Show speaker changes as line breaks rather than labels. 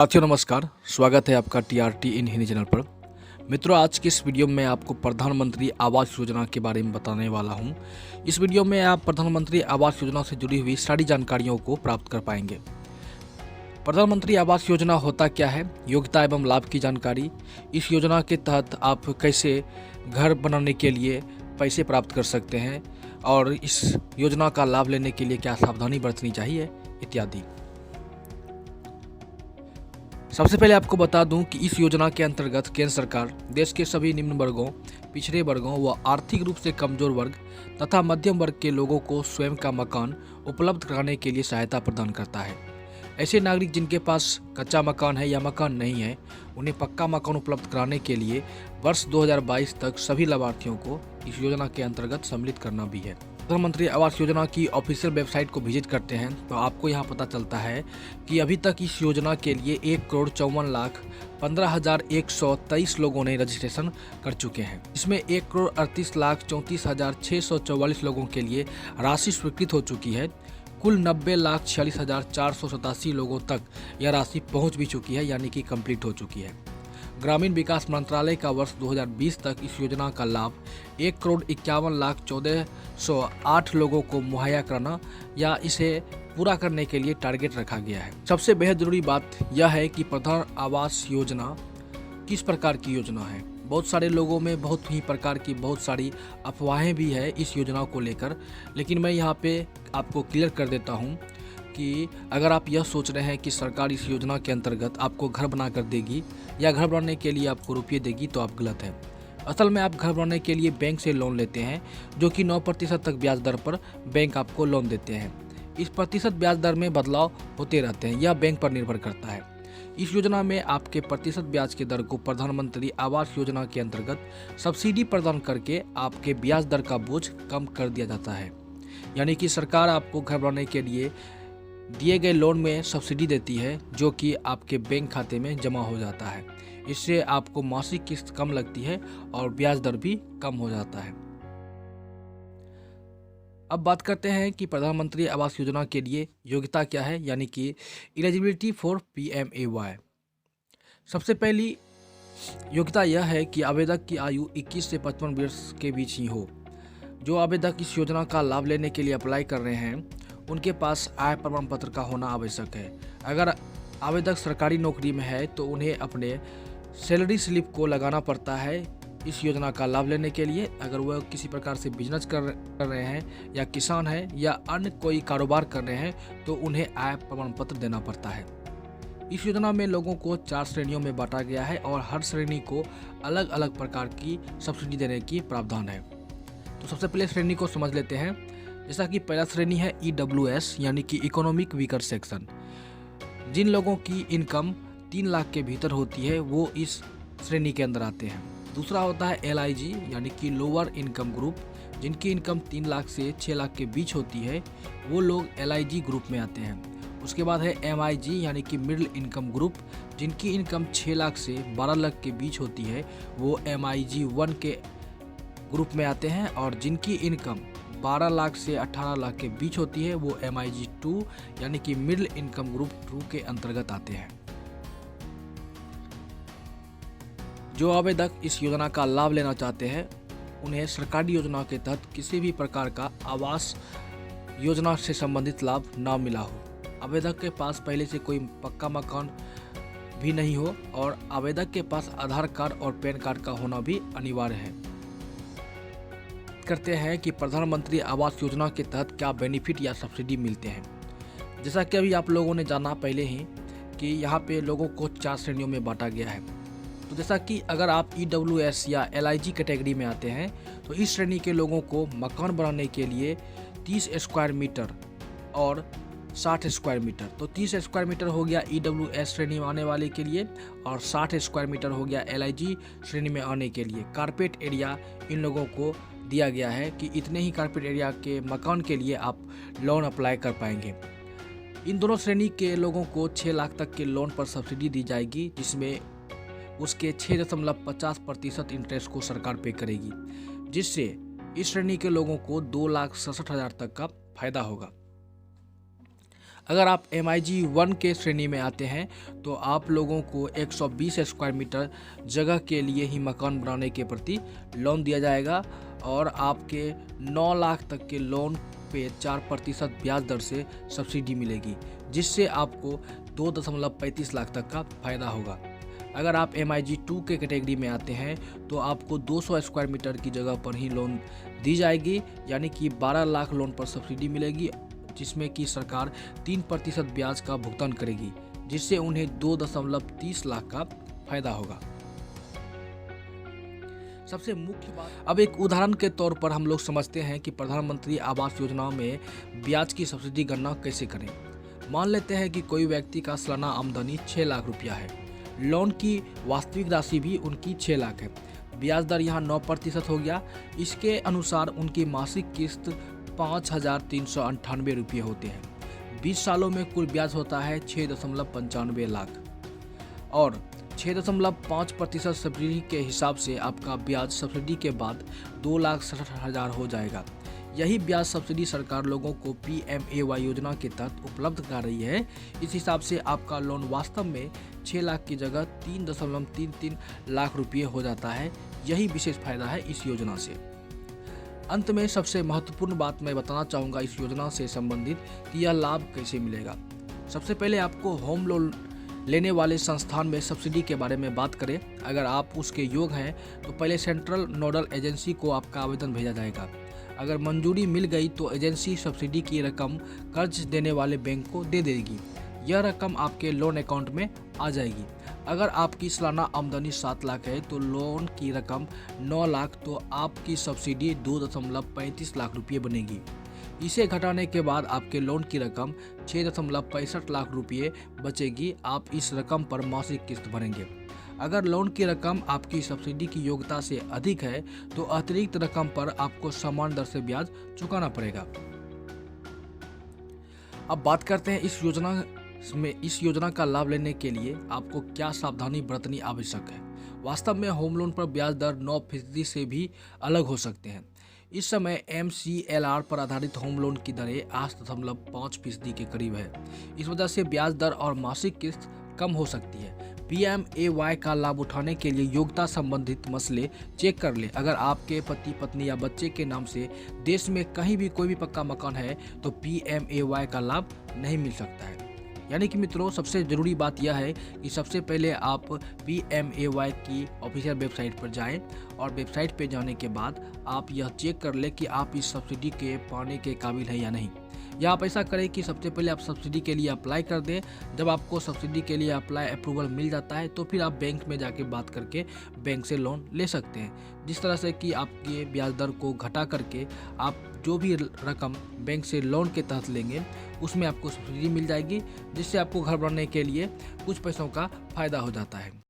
साथियों नमस्कार, स्वागत है आपका टीआरटी इन हिंदी चैनल पर। मित्रों, आज की इस वीडियो में आपको प्रधानमंत्री आवास योजना के बारे में बताने वाला हूं। इस वीडियो में आप प्रधानमंत्री आवास योजना से जुड़ी हुई सारी जानकारियों को प्राप्त कर पाएंगे। प्रधानमंत्री आवास योजना होता क्या है, योग्यता एवं लाभ की जानकारी, इस योजना के तहत आप कैसे घर बनाने के लिए पैसे प्राप्त कर सकते हैं और इस योजना का लाभ लेने के लिए क्या सावधानी बरतनी चाहिए इत्यादि। सबसे पहले आपको बता दूं कि इस योजना के अंतर्गत केंद्र सरकार देश के सभी निम्न वर्गों, पिछड़े वर्गों व आर्थिक रूप से कमजोर वर्ग तथा मध्यम वर्ग के लोगों को स्वयं का मकान उपलब्ध कराने के लिए सहायता प्रदान करता है। ऐसे नागरिक जिनके पास कच्चा मकान है या मकान नहीं है, उन्हें पक्का मकान उपलब्ध कराने के लिए वर्ष 2022 तक सभी लाभार्थियों को इस योजना के अंतर्गत सम्मिलित करना भी है। प्रधानमंत्री आवास योजना की ऑफिशियल वेबसाइट को विजिट करते हैं तो आपको यहाँ पता चलता है कि अभी तक इस योजना के लिए 1,54,15,123 लोगों ने रजिस्ट्रेशन कर चुके हैं। इसमें 1,38,34,644 लोगों के लिए राशि स्वीकृत हो चुकी है। कुल 90,46,487 लोगों तक यह राशि पहुँच भी चुकी है, यानी कि कंप्लीट हो चुकी है। ग्रामीण विकास मंत्रालय का वर्ष 2020 तक इस योजना का लाभ 1,51,14,108 लोगों को मुहैया कराना या इसे पूरा करने के लिए टारगेट रखा गया है। सबसे बेहद जरूरी बात यह है कि प्रधान आवास योजना किस प्रकार की योजना है। बहुत सारे लोगों में बहुत ही प्रकार की बहुत सारी अफवाहें भी है इस योजना को लेकर, लेकिन मैं यहाँ पे आपको क्लियर कर देता हूँ कि अगर आप यह सोच रहे हैं कि सरकार इस योजना के अंतर्गत आपको घर बना कर देगी या घर बनाने के लिए आपको रुपये देगी, तो आप गलत हैं। असल में आप घर बनाने के लिए बैंक से लोन लेते हैं, जो कि 9% तक ब्याज दर पर बैंक आपको लोन देते हैं। इस प्रतिशत ब्याज दर में बदलाव होते रहते हैं, यह बैंक पर निर्भर करता है। इस योजना में आपके प्रतिशत ब्याज के दर को प्रधानमंत्री आवास योजना के अंतर्गत सब्सिडी प्रदान करके आपके ब्याज दर का बोझ कम कर दिया जाता है। यानी कि सरकार आपको घर बनाने के लिए दिए गए लोन में सब्सिडी देती है, जो कि आपके बैंक खाते में जमा हो जाता है। इससे आपको मासिक किस्त कम लगती है और ब्याज दर भी कम हो जाता है। अब बात करते हैं कि प्रधानमंत्री आवास योजना के लिए योग्यता क्या है, यानी कि एलिजिबिलिटी फॉर PMAY। सबसे पहली योग्यता यह है कि आवेदक की आयु 21 से 55 वर्ष के बीच ही हो। जो आवेदक इस योजना का लाभ लेने के लिए अप्लाई कर रहे हैं, उनके पास आय प्रमाण पत्र का होना आवश्यक है। अगर आवेदक सरकारी नौकरी में है तो उन्हें अपने सैलरी स्लिप को लगाना पड़ता है इस योजना का लाभ लेने के लिए। अगर वह किसी प्रकार से बिजनेस कर रहे हैं या किसान हैं या अन्य कोई कारोबार कर रहे हैं तो उन्हें आय प्रमाण पत्र देना पड़ता है। इस योजना में लोगों को 4 श्रेणियों में बांटा गया है और हर श्रेणी को अलग अलग प्रकार की सब्सिडी देने की प्रावधान है। तो सबसे पहले श्रेणी को समझ लेते हैं। जैसा कि पहला श्रेणी है EWS, यानी कि इकोनॉमिक वीकर सेक्शन। जिन लोगों की इनकम 3 लाख के भीतर होती है वो इस श्रेणी के अंदर आते हैं। दूसरा होता है LIG, यानी कि लोअर इनकम ग्रुप। जिनकी इनकम 3 लाख से 6 लाख के बीच होती है वो लोग LIG ग्रुप में आते हैं। उसके बाद है MIG, यानी कि मिडिल इनकम ग्रुप। जिनकी इनकम 6 लाख से 12 लाख के बीच होती है वो MIG 1 के ग्रुप में आते हैं। और जिनकी इनकम 12 लाख से 18 लाख के बीच होती है वो MIG 2, यानी कि मिडिल इनकम ग्रुप 2 के अंतर्गत आते हैं। जो आवेदक इस योजना का लाभ लेना चाहते हैं उन्हें सरकारी योजना के तहत किसी भी प्रकार का आवास योजना से संबंधित लाभ ना मिला हो, आवेदक के पास पहले से कोई पक्का मकान भी नहीं हो और आवेदक के पास आधार कार्ड और पैन कार्ड का होना भी अनिवार्य है। करते हैं कि प्रधानमंत्री आवास योजना के तहत क्या बेनिफिट या सब्सिडी मिलते हैं। जैसा कि अभी आप लोगों ने जाना पहले ही कि यहाँ पे लोगों को 4 श्रेणियों में बांटा गया है। तो जैसा कि अगर आप EWS या LIG कैटेगरी में आते हैं तो इस श्रेणी के लोगों को मकान बनाने के लिए 30 स्क्वायर मीटर और 60 स्क्वायर मीटर, तो 30 स्क्वायर मीटर हो गया EWS श्रेणी में आने वाले के लिए और 60 स्क्वायर मीटर हो गया LIG श्रेणी में आने के लिए। कारपेट एरिया इन लोगों को दिया गया है कि इतने ही कारपेट एरिया के मकान के लिए आप लोन अप्लाई कर पाएंगे। इन दोनों श्रेणी के लोगों को 6 लाख तक के लोन पर सब्सिडी दी जाएगी, जिसमें उसके 6.50% इंटरेस्ट को सरकार पे करेगी, जिससे इस श्रेणी के लोगों को 2,67,000 तक का फायदा होगा। अगर आप MIG 1 के श्रेणी में आते हैं तो आप लोगों को 120 स्क्वायर मीटर जगह के लिए ही मकान बनाने के प्रति लोन दिया जाएगा और आपके 9 लाख तक के लोन पे 4% ब्याज दर से सब्सिडी मिलेगी, जिससे आपको 2.35 लाख तक का फायदा होगा। अगर आप MIG 2 के कैटेगरी में आते हैं तो आपको 200 स्क्वायर मीटर की जगह पर ही लोन दी जाएगी, यानी कि 12 लाख लोन पर सब्सिडी मिलेगी, जिसमें कि सरकार 3% ब्याज का भुगतान करेगी, जिससे उन्हें 2.30 लाख का फायदा होगा। सबसे मुख्य बात, अब एक उदाहरण के तौर पर हम लोग समझते हैं कि प्रधानमंत्री आवास योजना में ब्याज की सब्सिडी गणना कैसे करें। मान लेते हैं कि कोई व्यक्ति का सालाना आमदनी 6 लाख रुपया है, लोन की वास्तविक राशि भी उनकी 6 लाख है, ब्याज दर यहाँ 9% हो गया। इसके अनुसार उनकी मासिक किस्त 5,398 रुपये होते हैं। 20 सालों में कुल ब्याज होता है 6.95 लाख और 6.5% सब्सिडी के हिसाब से आपका ब्याज सब्सिडी के बाद 2,67,000 हो जाएगा। यही ब्याज सब्सिडी सरकार लोगों को PMAY योजना के तहत उपलब्ध करा रही है। इस हिसाब से आपका लोन वास्तव में 6 लाख की जगह 3.33 लाख रुपये हो जाता है। यही विशेष फायदा है इस योजना से। अंत में सबसे महत्वपूर्ण बात मैं बताना चाहूँगा इस योजना से संबंधित कि यह लाभ कैसे मिलेगा। सबसे पहले आपको होम लोन लेने वाले संस्थान में सब्सिडी के बारे में बात करें। अगर आप उसके योग्य हैं तो पहले सेंट्रल नोडल एजेंसी को आपका आवेदन भेजा जाएगा। अगर मंजूरी मिल गई तो एजेंसी सब्सिडी की रकम कर्ज देने वाले बैंक को दे देगी। यह रकम आपके लोन अकाउंट में आ जाएगी। अगर आपकी सालाना आमदनी 7 लाख है तो लोन की रकम 9 लाख, तो आपकी सब्सिडी 2.35 लाख रुपये बनेगी। इसे घटाने के बाद आपके लोन की रकम 6.65 लाख रुपये बचेगी। आप इस रकम पर मासिक किस्त भरेंगे। अगर लोन की रकम आपकी सब्सिडी की योग्यता से अधिक है तो अतिरिक्त रकम पर आपको समान दर से ब्याज चुकाना पड़ेगा। अब बात करते हैं इस योजना का लाभ लेने के लिए आपको क्या सावधानी बरतनी आवश्यक है। वास्तव में होम लोन पर ब्याज दर 9% से भी अलग हो सकते हैं। इस समय MCLR पर आधारित होम लोन की दरें 8.5% के करीब है। इस वजह से ब्याज दर और मासिक किस्त कम हो सकती है। PMAY का लाभ उठाने के लिए योग्यता संबंधित मसले चेक कर ले। अगर आपके पति पत्नी या बच्चे के नाम से देश में कहीं भी कोई भी पक्का मकान है तो PMAY का लाभ नहीं मिल सकता है। यानी कि मित्रों, सबसे ज़रूरी बात यह है कि सबसे पहले आप PMAY की ऑफिशियल वेबसाइट पर जाएं और वेबसाइट पर जाने के बाद आप यह चेक कर लें कि आप इस सब्सिडी के पाने के काबिल हैं या नहीं। या आप ऐसा करें कि सबसे पहले आप सब्सिडी के लिए अप्लाई कर दें। जब आपको सब्सिडी के लिए अप्रूवल मिल जाता है तो फिर आप बैंक में जाके बात करके बैंक से लोन ले सकते हैं। जिस तरह से कि आपके ब्याज दर को घटा करके आप जो भी रकम बैंक से लोन के तहत लेंगे उसमें आपको सब्सिडी मिल जाएगी, जिससे आपको घर बनाने के लिए कुछ पैसों का फायदा हो जाता है।